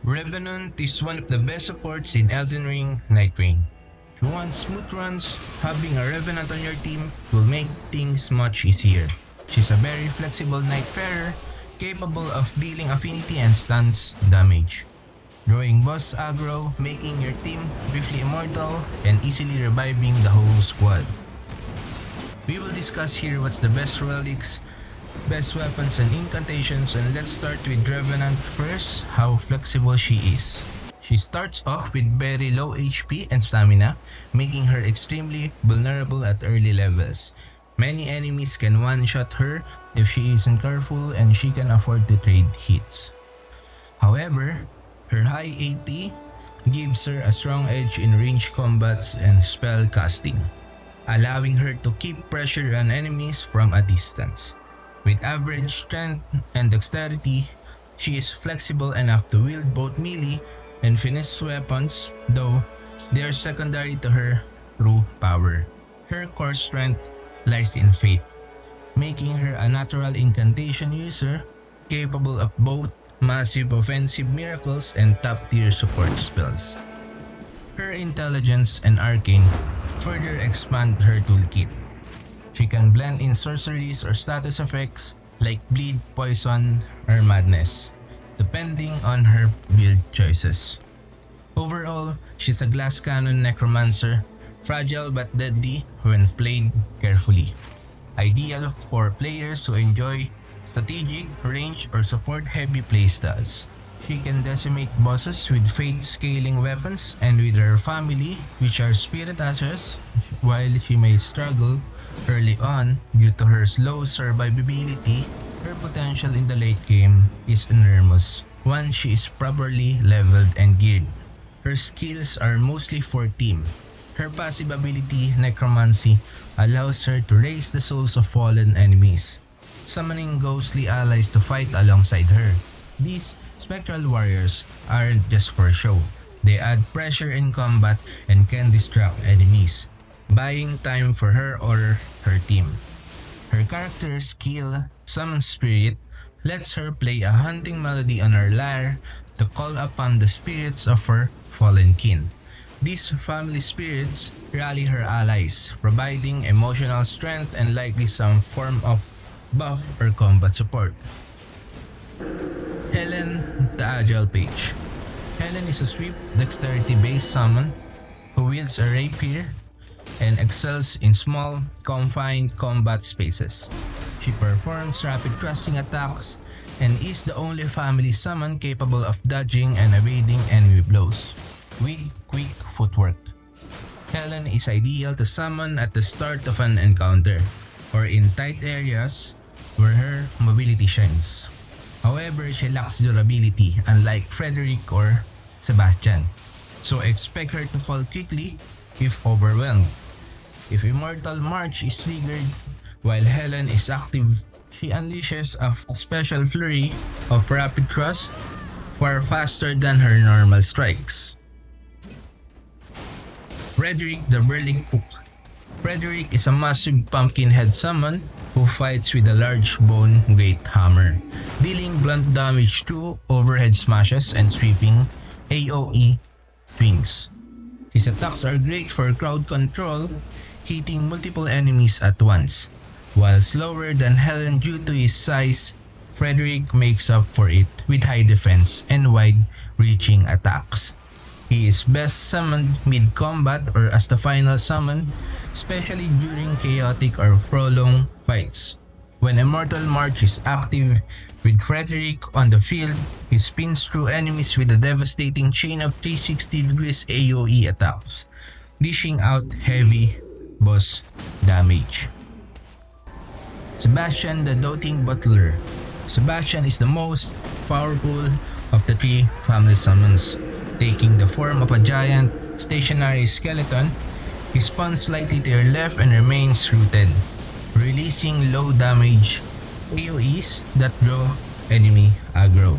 Revenant is one of the best supports in Elden Ring Nightrein. If you want smooth runs, having a Revenant on your team will make things much easier. She's a very flexible Nightfarer, capable of dealing affinity and stuns damage, drawing boss aggro, making your team briefly immortal, and easily reviving the whole squad. We will discuss here what's the best relics, best weapons and incantations, and let's start with Revenant first, how flexible she is. She starts off with very low HP and stamina, making her extremely vulnerable at early levels. Many enemies can one-shot her if she isn't careful, and she can afford to trade hits. However, her high AP gives her a strong edge in range combats and spell casting, allowing her to keep pressure on enemies from a distance. With average strength and dexterity, she is flexible enough to wield both melee and finesse weapons, though they are secondary to her true power. Her core strength lies in faith, making her a natural incantation user capable of both massive offensive miracles and top-tier support spells. Her intelligence and arcane further expand her toolkit. She can blend in sorceries or status effects like bleed, poison, or madness, depending on her build choices. Overall, she's a glass cannon necromancer, fragile but deadly when played carefully. Ideal for players who enjoy strategic, range, or support-heavy playstyles. She can decimate bosses with fate-scaling weapons and with her family, which are Spirit Ashes, while she may struggle early on due to her slow survivability. Her potential in the late game is enormous once she is properly leveled and geared. Her skills are mostly for team. Her passive ability, Necromancy, allows her to raise the souls of fallen enemies, summoning ghostly allies to fight alongside her. These spectral warriors aren't just for show. They add pressure in combat and can distract enemies, buying time for her or her team. Her character skill, Summon Spirit, lets her play a hunting melody on her lyre to call upon the spirits of her fallen kin. These family spirits rally her allies, providing emotional strength and likely some form of buff or combat support. Helen, the Agile Page. Helen is a swift, dexterity-based summon who wields a rapier and excels in small, confined combat spaces. She performs rapid thrusting attacks and is the only family summon capable of dodging and evading enemy blows with quick footwork. Helen is ideal to summon at the start of an encounter or in tight areas where her mobility shines. However, she lacks durability, unlike Frederick or Sebastian, so expect her to fall quickly if overwhelmed. If Immortal March is triggered while Helen is active, she unleashes a special flurry of rapid thrust far faster than her normal strikes. Frederick the Burning Cook. Frederick is a massive pumpkin-head summon who fights with a large bone great hammer, dealing blunt damage through overhead smashes and sweeping AoE swings. His attacks are great for crowd control, hitting multiple enemies at once. While slower than Helen due to his size, Frederick makes up for it with high defense and wide-reaching attacks. He is best summoned mid-combat or as the final summon, especially during chaotic or prolonged fights. When Immortal March is active with Frederick on the field, he spins through enemies with a devastating chain of 360 degrees AoE attacks, dishing out heavy boss damage. Sebastian the Doting Butler. Sebastian is the most powerful of the three family summons, taking the form of a giant stationary skeleton. He spawns slightly to your left and remains rooted, releasing low damage AoEs that draw enemy aggro.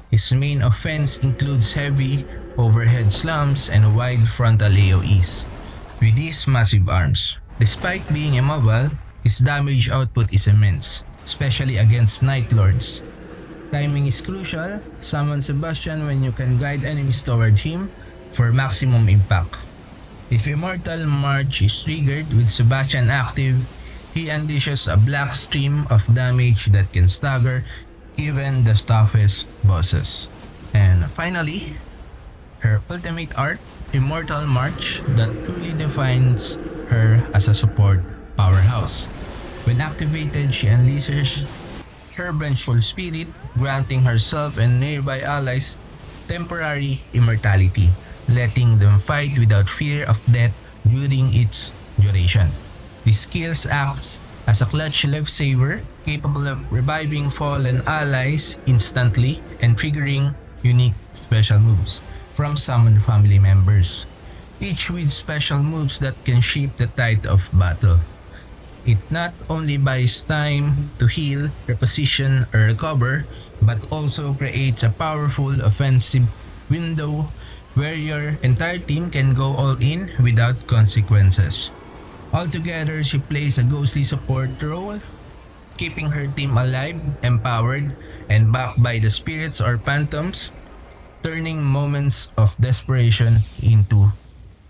His main offense includes heavy overhead slams and wide frontal AoEs with these massive arms. Despite being immobile, his damage output is immense, especially against Night Lords. Timing is crucial. Summon Sebastian when you can guide enemies toward him for maximum impact. If Immortal March is triggered with Sebastian active, he unleashes a black stream of damage that can stagger even the toughest bosses. And finally, her ultimate art, Immortal March, that truly defines her as a support powerhouse. When activated, she unleashes her vengeful spirit, granting herself and nearby allies temporary immortality, letting them fight without fear of death during its duration. This skill acts as a clutch lifesaver, capable of reviving fallen allies instantly and triggering unique special moves from summoned family members, each with special moves that can shape the tide of battle. It not only buys time to heal, reposition, or recover, but also creates a powerful offensive window where your entire team can go all in without consequences. Altogether, she plays a ghostly support role, keeping her team alive, empowered, and backed by the spirits or phantoms, turning moments of desperation into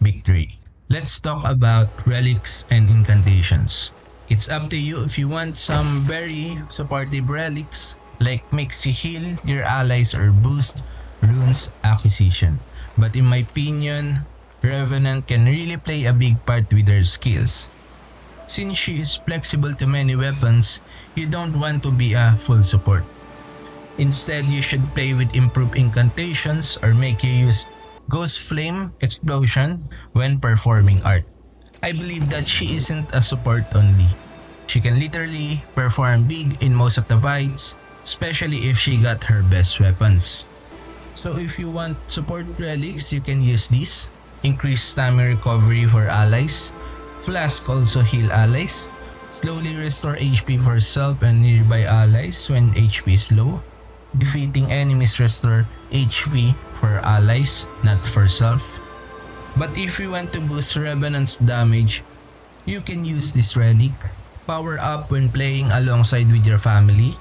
victory. Let's talk about relics and incantations. It's up to you if you want some very supportive relics like makes you heal your allies or boost runes acquisition. But in my opinion, Revenant can really play a big part with her skills. Since she is flexible to many weapons, you don't want to be a full support. Instead, you should play with improved incantations or make you use Ghost Flame Explosion when performing art. I believe that she isn't a support only. She can literally perform big in most of the fights, especially if she got her best weapons. So if you want support relics, you can use these. Increase stamina recovery for allies. Flask also heal allies. Slowly restore HP for self and nearby allies when HP is low. Defeating enemies restore HP for allies, not for self. But if you want to boost Revenant's damage, you can use this relic. Power up when playing alongside with your family.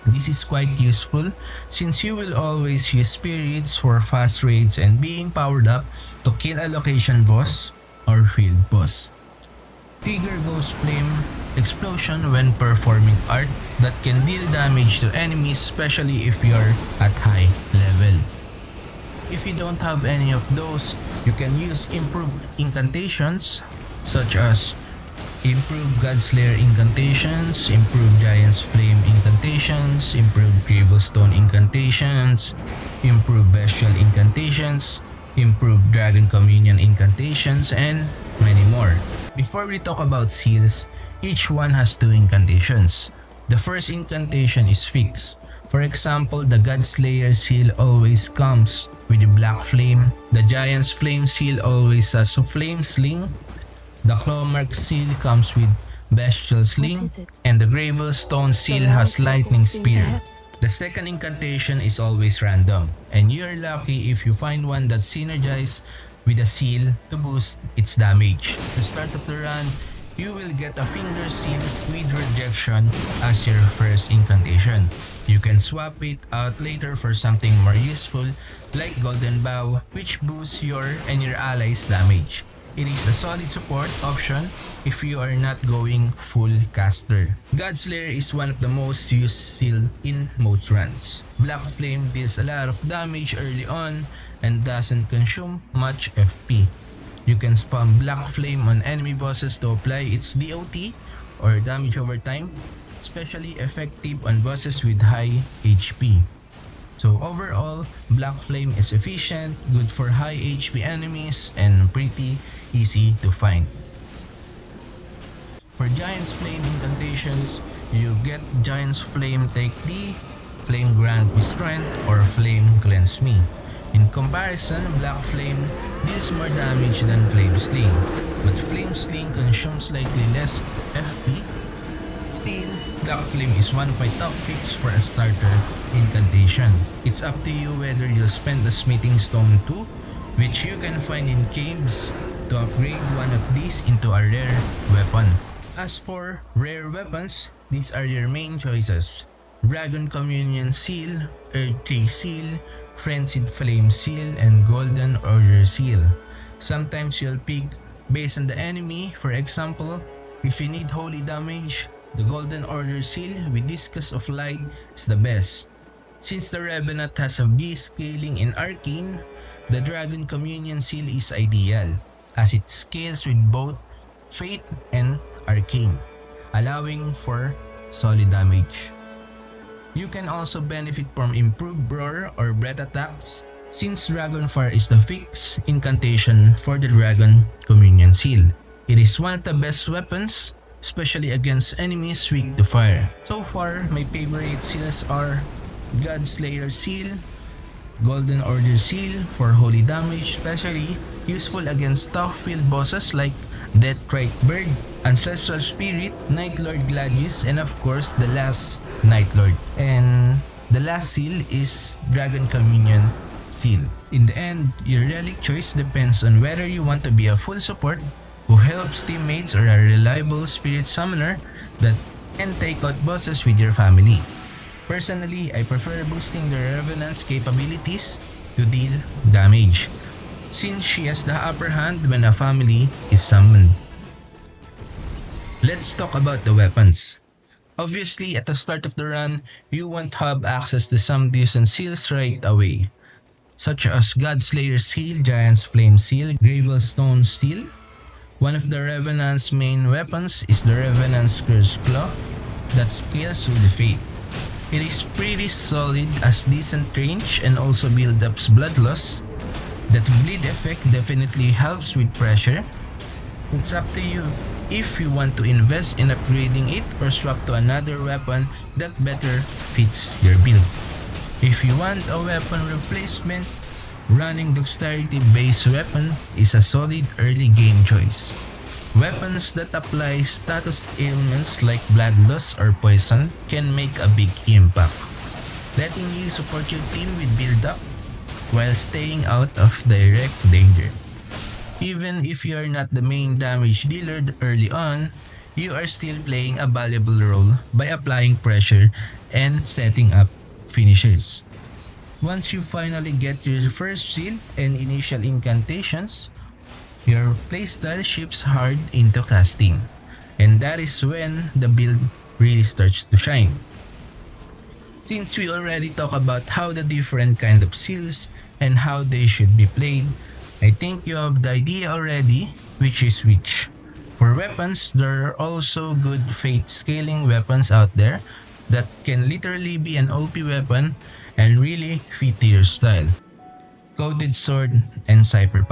This is quite useful since you will always use spirits for fast raids and being powered up to kill a location boss or field boss. Trigger Ghost Flame Explosion when performing art that can deal damage to enemies, especially if you're at high level. If you don't have any of those, you can use improved incantations such as improved Godslayer incantations, improved Giant's Flame incantations, improved Gravestone incantations, improved Bestial incantations, improved Dragon Communion incantations, and many more. Before we talk about seals, each one has two incantations. The first incantation is fixed. For example, the Godslayer seal always comes with the Black Flame. The Giant's Flame seal always has a Flame Sling. The Clawmark seal comes with Bestial Sling. And the Gravestone seal has Lightning Spear. The second incantation is always random, and you're lucky if you find one that synergizes with a seal to boost its damage. At the start of the run, you will get a Finger Seal with Rejection as your first incantation. You can swap it out later for something more useful like Golden Bow, which boosts your and your allies' damage. It is a solid support option if you are not going full caster. Godslayer is one of the most used seal in most runs. Black Flame deals a lot of damage early on and doesn't consume much FP. You can spam Black Flame on enemy bosses to apply its DOT or damage over time, especially effective on bosses with high HP. So overall, Black Flame is efficient, good for high HP enemies, and pretty easy to find. For Giant's Flame incantations, you get Giant's Flame Take D, Flame Grant Me Strength, or Flame Cleanse Me. In comparison, Black Flame deals more damage than Flame Sling, but Flame Sling consumes slightly less FP. Still, Black Flame is one of my top picks for a starter incantation. It's up to you whether you'll spend the Smithing Stone 2, which you can find in caves, to upgrade one of these into a rare weapon. As for rare weapons, these are your main choices. Dragon Communion Seal, Earth Tree Seal, Frenzied Flame Seal, and Golden Order Seal. Sometimes you'll pick based on the enemy. For example, if you need holy damage, the Golden Order Seal with Discus of Light is the best. Since the Revenant has a B scaling in Arcane, the Dragon Communion Seal is ideal, as it scales with both Fate and Arcane, allowing for solid damage. You can also benefit from improved Roar or Breath attacks, since Dragonfire is the fixed incantation for the Dragon Communion Seal. It is one of the best weapons, especially against enemies weak to fire. So far, my favorite seals are Godslayer Seal, Golden Order Seal for holy damage, especially useful against tough field bosses like Deathrite Bird, Ancestral Spirit, Night Lord Gladius, and of course the last Night Lord. And the last seal is Dragon Communion Seal. In the end, your relic choice depends on whether you want to be a full support who helps teammates or a reliable spirit summoner that can take out bosses with your family. Personally, I prefer boosting the Revenant's capabilities to deal damage, since she has the upper hand when a family is summoned. Let's talk about the weapons. Obviously, at the start of the run, you won't have access to some decent seals right away, such as Godslayer Seal, Giant's Flame Seal, Gravelstone Seal. One of the Revenant's main weapons is the Revenant's Curse Claw that scales with Fate. It is pretty solid as decent range and also build ups blood loss. That bleed effect definitely helps with pressure. It's up to you if you want to invest in upgrading it or swap to another weapon that better fits your build. If you want a weapon replacement, running dexterity based weapon is a solid early game choice. Weapons that apply status ailments like blood loss or poison can make a big impact, letting you support your team with build up while staying out of direct danger. Even if you are not the main damage dealer early on, you are still playing a valuable role by applying pressure and setting up finishers. Once you finally get your first seal and initial incantations, your playstyle shifts hard into casting, and that is when the build really starts to shine. Since we already talked about how the different kind of seals and how they should be played, I think you have the idea already which is which. For weapons, there are also good fate scaling weapons out there that can literally be an OP weapon and really fit to your style. Coded Sword and Cipher.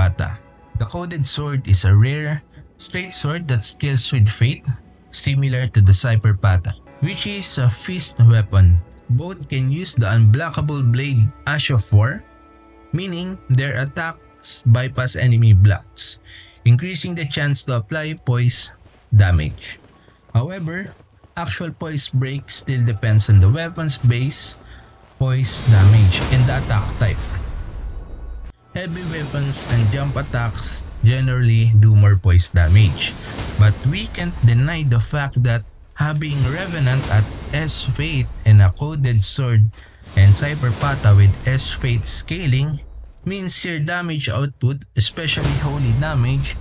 The Coded Sword is a rare, straight sword that scales with Fate, similar to the Cipher, which is a fist weapon. Both can use the unblockable blade Ash of War, meaning their attacks bypass enemy blocks, increasing the chance to apply poise damage. However, actual poise break still depends on the weapon's base, poise damage, and the attack type. Heavy weapons and jump attacks generally do more poise damage, but we can't deny the fact that having Revenant at S-Fate and a Coded Sword and Cipher with S-Fate scaling means your damage output, especially holy damage,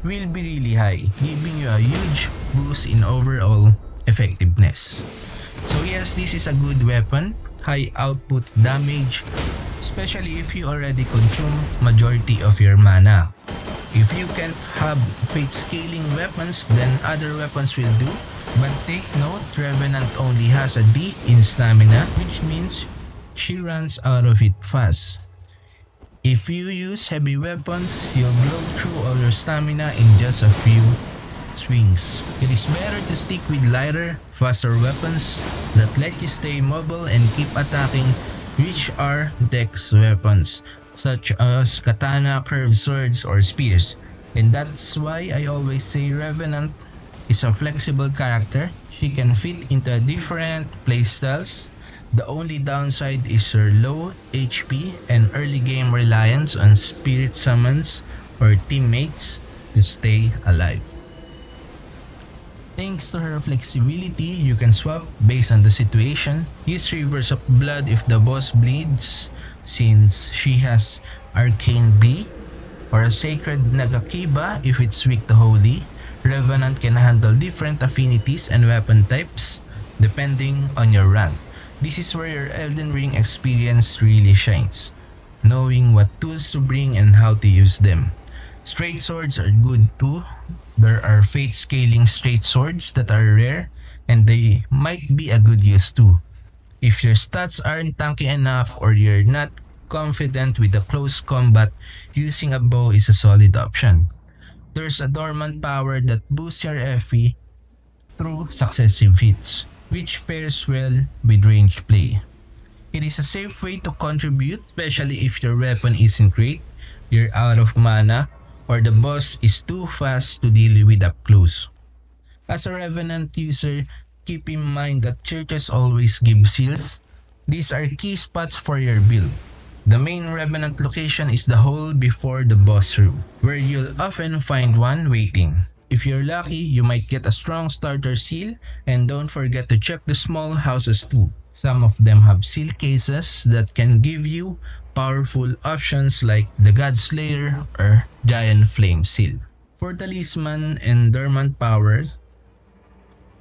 will be really high, giving you a huge boost in overall effectiveness. So yes, this is a good weapon, high output damage, especially if you already consume majority of your mana. If you can't have fate scaling weapons, then other weapons will do, but take note, Revenant only has a D in stamina, which means she runs out of it fast. If you use heavy weapons, you'll blow through all your stamina in just a few swings. It is better to stick with lighter, faster weapons that let you stay mobile and keep attacking, which are dex weapons such as katana, curved swords, or spears. And that's why I always say Revenant is a flexible character. She can fit into different playstyles. The only downside is her low HP and early game reliance on spirit summons or teammates to stay alive. Thanks to her flexibility, you can swap based on the situation. Use Rivers of Blood if the boss bleeds, since she has Arcane B, or a Sacred Nagakiba if it's weak to Holy. Revenant can handle different affinities and weapon types depending on your rank. This is where your Elden Ring experience really shines, knowing what tools to bring and how to use them. Straight swords are good too. There are fate scaling straight swords that are rare and they might be a good use too. If your stats aren't tanky enough or you're not confident with the close combat, using a bow is a solid option. There's a dormant power that boosts your FP through successive hits, which pairs well with ranged play. It is a safe way to contribute, especially if your weapon isn't great, you're out of mana, or the boss is too fast to deal with up close. As a Revenant user, keep in mind that churches always give seals. These are key spots for your build. The main Revenant location is the hole before the boss room, where you'll often find one waiting. If you're lucky, you might get a strong starter seal, and don't forget to check the small houses too. Some of them have seal cases that can give you powerful options like the God Slayer or Giant Flame Seal. For Talisman and Dormant Power,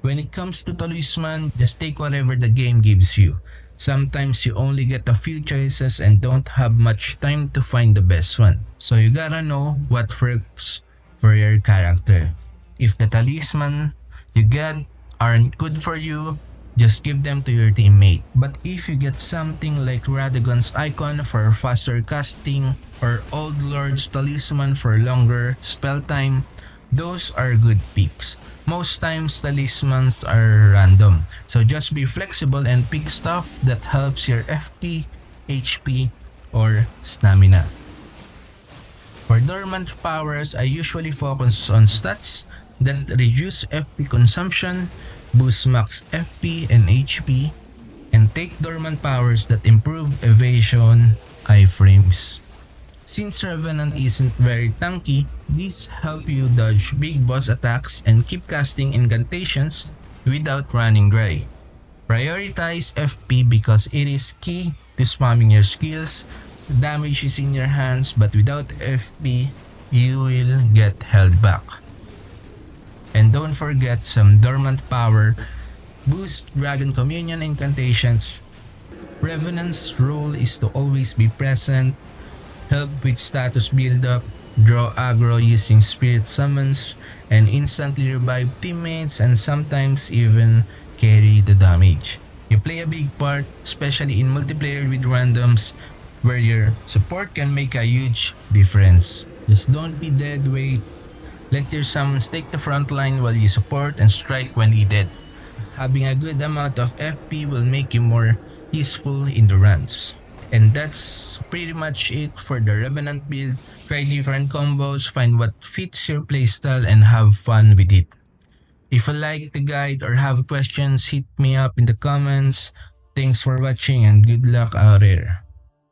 when it comes to Talisman, just take whatever the game gives you. Sometimes you only get a few choices and don't have much time to find the best one. So you gotta know what works for your character. If the talisman you get aren't good for you, just give them to your teammate. But if you get something like Radagon's Icon for faster casting or Old Lord's Talisman for longer spell time, those are good picks. Most times talismans are random, so just be flexible and pick stuff that helps your FP, HP, or stamina. For dormant powers, I usually focus on stats that reduce FP consumption, boost max FP and HP, and take dormant powers that improve evasion, iframes. Since Revenant isn't very tanky, these help you dodge big boss attacks and keep casting incantations without running dry. Prioritize FP because it is key to spamming your skills. Damage is in your hands, but without FP, you will get held back. And don't forget some dormant power, boost Dragon Communion incantations. Revenant's role is to always be present, help with status build-up, draw aggro using spirit summons, and instantly revive teammates and sometimes even carry the damage. You play a big part, especially in multiplayer with randoms, where your support can make a huge difference. Just don't be dead weight. Let your summons take the front line while you support and strike when needed. Having a good amount of FP will make you more useful in the runs. And that's pretty much it for the Revenant build. Try different combos, find what fits your playstyle, and have fun with it. If you like the guide or have questions, hit me up in the comments. Thanks for watching and good luck out there.